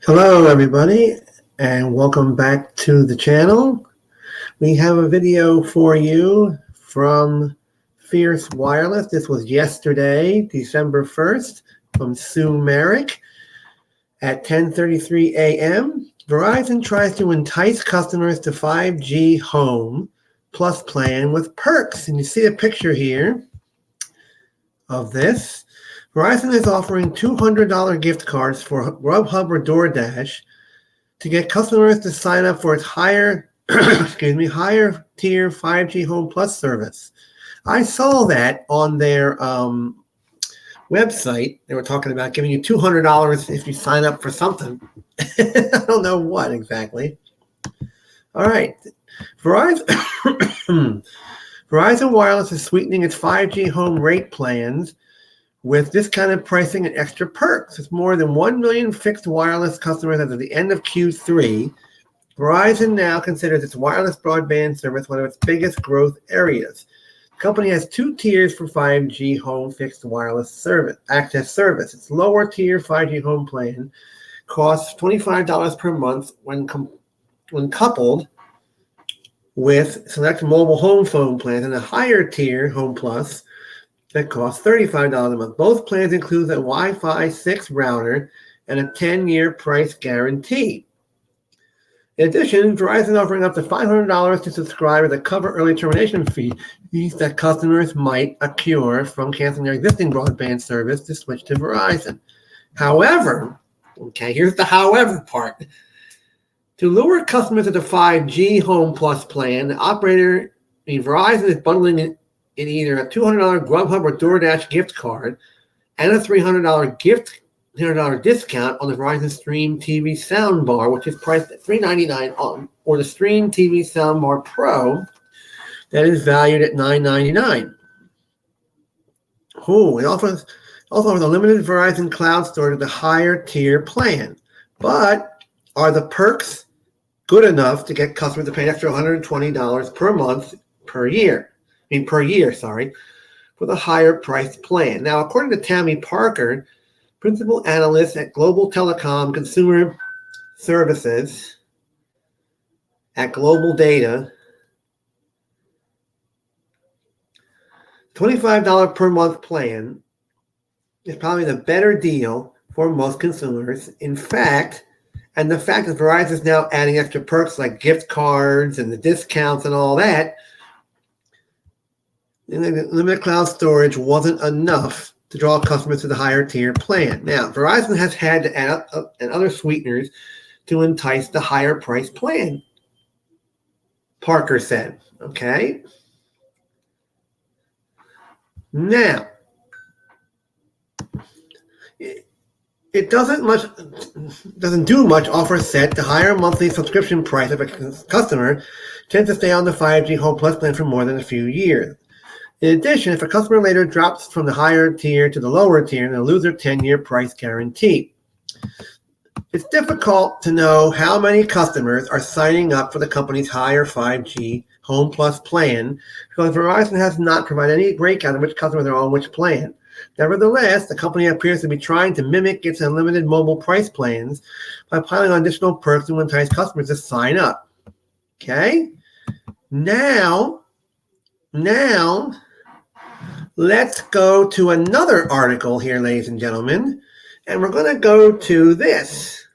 Hello everybody, and welcome back to the channel. We have a video for you from Fierce Wireless. This was yesterday, December 1st, from Sue Merrick at 10:33 a.m. Verizon tries to entice customers to 5G Home Plus plan with perks. And you see a picture here of this. Verizon is offering $200 gift cards for Grubhub or DoorDash to get customers to sign up for its higher higher tier 5G Home Plus service. I saw that on their website. They were talking about giving you $200 if you sign up for something. I don't know what exactly. All right. Verizon Wireless is sweetening its 5G home rate plans with discounted pricing and extra perks. It's more than 1 million fixed wireless customers as of the end of Q3. Verizon now considers its wireless broadband service one of its biggest growth areas. The company has two tiers for 5G home fixed wireless service access service. Its lower tier 5G home plan costs $25 per month when coupled with select mobile home phone plans, and the higher tier Home Plus that costs $35 a month. Both plans include a Wi-Fi 6 router and a 10-year price guarantee. In addition, Verizon is offering up to $500 to subscribers that cover early termination fees that customers might accrue from canceling their existing broadband service to switch to Verizon. However, here's the however part. To lure customers to the 5G Home Plus plan, Verizon is bundling in either a $200 Grubhub or DoorDash gift card and a $300 discount on the Verizon Stream TV soundbar, which is priced at $399, or the Stream TV soundbar Pro that is valued at $999. It also offers a limited Verizon cloud storage at the higher tier plan. But are the perks good enough to get customers to pay an extra $120 per month per year, for the higher priced plan? Now, according to Tammy Parker, principal analyst at Global Telecom Consumer Services at Global Data, $25 per month plan is probably the better deal for most consumers. In fact, and the fact that Verizon is now adding extra perks like gift cards and the discounts and all that, limited cloud storage wasn't enough to draw customers to the higher tier plan. Now, Verizon has had to add and other sweeteners to entice the higher price plan, Parker said. Okay. Now, it doesn't do much offer set. The higher monthly subscription price of a customer tends to stay on the 5G Home Plus plan for more than a few years. In addition, if a customer later drops from the higher tier to the lower tier, they'll lose their 10-year price guarantee. It's difficult to know how many customers are signing up for the company's higher 5G Home Plus plan because Verizon has not provided any breakout of which customers are on which plan. Nevertheless, the company appears to be trying to mimic its unlimited mobile price plans by piling on additional perks to entice customers to sign up. Okay? Now, let's go to another article here, ladies and gentlemen, and we're going to go to this.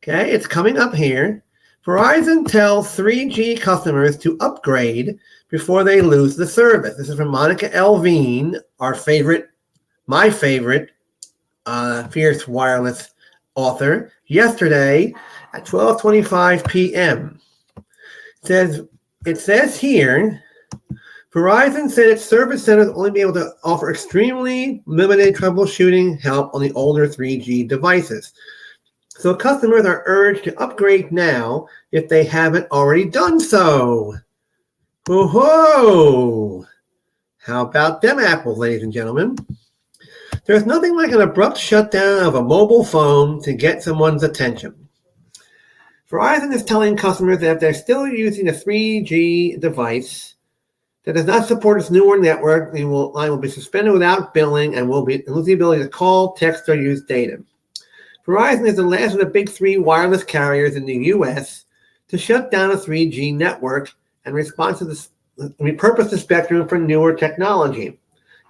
Okay, it's coming up here. Verizon tells 3G customers to upgrade before they lose the service. This is from Monica Elvine, my favorite Fierce Wireless author, yesterday at 12:25 p.m. It says here, Verizon said its service centers will only be able to offer extremely limited troubleshooting help on the older 3G devices. So customers are urged to upgrade now if they haven't already done so. Whoa! How about them apples, ladies and gentlemen? There's nothing like an abrupt shutdown of a mobile phone to get someone's attention. Verizon is telling customers that if they're still using a 3G device, that does not support its newer network, the line will be suspended without billing and will lose the ability to call, text, or use data. Verizon is the last of the big three wireless carriers in the U.S. to shut down a 3G network and repurpose the spectrum for newer technology.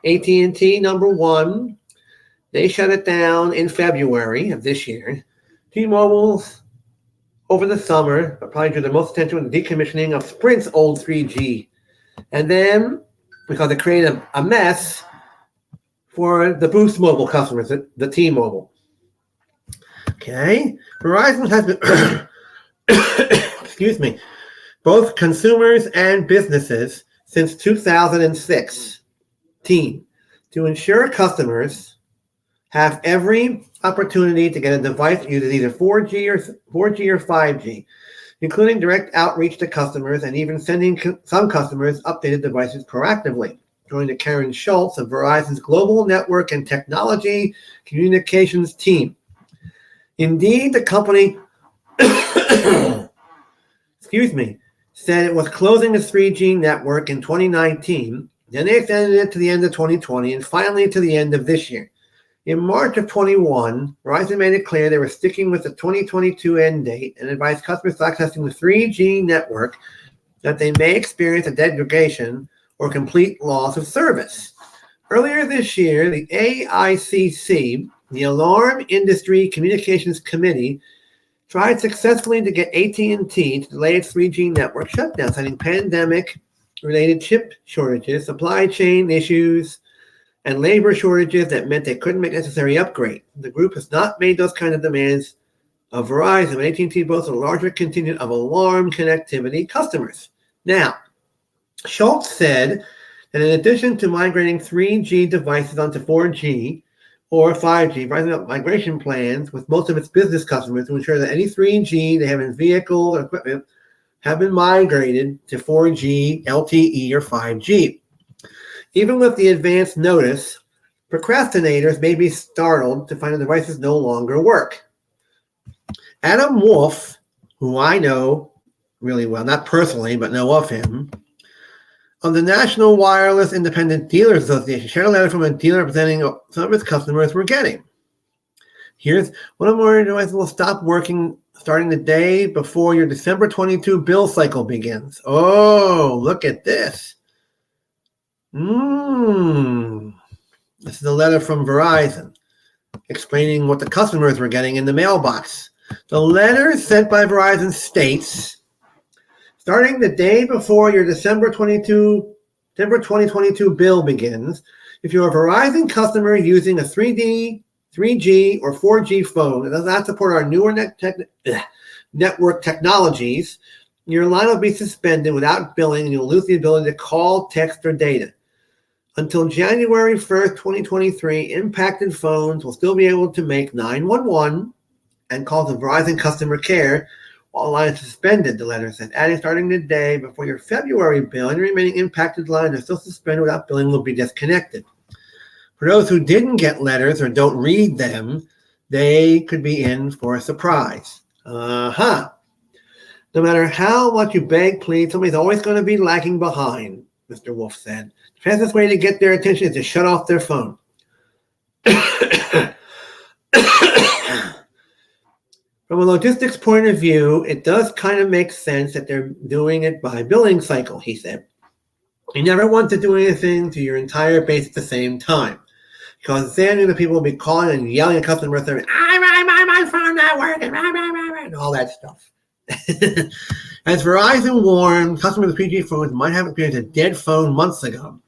AT&T, number one, they shut it down in February of this year. T-Mobile's over the summer, but probably drew the most attention with the decommissioning of Sprint's old 3G. And then, because it created a mess for the Boost Mobile customers, the T-Mobile. Okay, Verizon has been, excuse me, both consumers and businesses since 2016 to ensure customers have every opportunity to get a device that uses either 4G or 5G, including direct outreach to customers and even sending some customers updated devices proactively. According to Karen Schultz of Verizon's Global Network and Technology Communications team. Indeed, the company said it was closing its 3G network in 2019, then they extended it to the end of 2020, and finally to the end of this year. In March of 21, Verizon made it clear they were sticking with the 2022 end date and advised customers accessing the 3G network that they may experience a degradation or complete loss of service. Earlier this year, the AICC, the Alarm Industry Communications Committee, tried successfully to get AT&T to delay its 3G network shutdown, citing pandemic-related chip shortages, supply chain issues, and labor shortages that meant they couldn't make necessary upgrade. The group has not made those kind of demands of Verizon, but AT&T boasts a larger contingent of alarm connectivity customers. Now, Schultz said that in addition to migrating 3G devices onto 4G or 5G, Verizon up migration plans with most of its business customers to ensure that any 3G they have in vehicles or equipment have been migrated to 4G, LTE, or 5G. Even with the advance notice, procrastinators may be startled to find the devices no longer work. Adam Wolf, who I know really well, not personally, but know of him, of the National Wireless Independent Dealers Association, shared a letter from a dealer representing some of his customers were getting. Here's one of more devices will stop working starting the day before your December 22 bill cycle begins. Oh, look at this. This is a letter from Verizon explaining what the customers were getting in the mailbox. The letter sent by Verizon states, starting the day before your December 2022 bill begins, if you're a Verizon customer using a 3G or 4G phone that does not support our newer network technologies, your line will be suspended without billing and you'll lose the ability to call, text, or data. Until January 1st, 2023, impacted phones will still be able to make 911 and call to Verizon customer care while the line is suspended, the letter said. Adding, starting the day before your February bill, any remaining impacted lines are still suspended without billing will be disconnected. For those who didn't get letters or don't read them, they could be in for a surprise. No matter how much you beg, please, somebody's always going to be lagging behind, Mr. Wolf said. The fastest way to get their attention is to shut off their phone. From a logistics point of view, it does kind of make sense that they're doing it by billing cycle, he said. You never want to do anything to your entire base at the same time, because then the people will be calling and yelling at customers, saying, my phone not working, and all that stuff. As Verizon warned, customers of 3G phones might have experienced a dead phone months ago.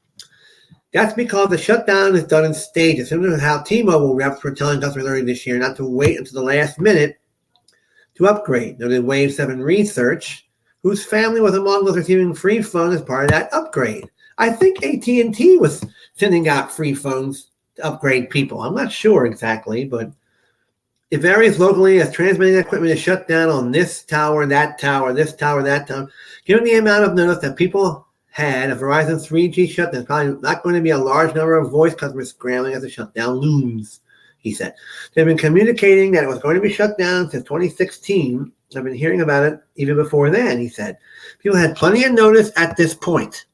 That's because the shutdown is done in stages, similar to how T-Mobile reps were telling customers earlier this year not to wait until the last minute to upgrade. Noted Wave 7 Research, whose family was among those receiving free phones as part of that upgrade. I think AT&T was sending out free phones to upgrade people. I'm not sure exactly, but it varies locally as transmitting equipment is shut down on this tower, that tower, this tower, that tower. Given the amount of notice that people had, a Verizon 3G shutdown, there's probably not going to be a large number of voice customers scrambling as the shutdown looms, he said. They've been communicating that it was going to be shut down since 2016. I've been hearing about it even before then, he said. People had plenty of notice at this point.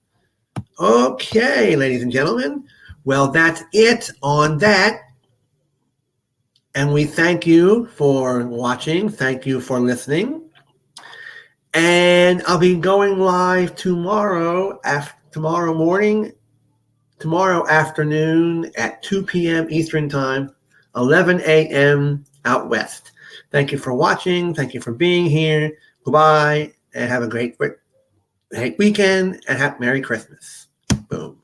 Okay, ladies and gentlemen. Well, that's it on that. And we thank you for watching. Thank you for listening. And I'll be going live tomorrow afternoon at 2 p.m. Eastern Time, 11 a.m. out west. Thank you for watching. Thank you for being here. Goodbye, and have a great weekend, and Merry Christmas. Boom.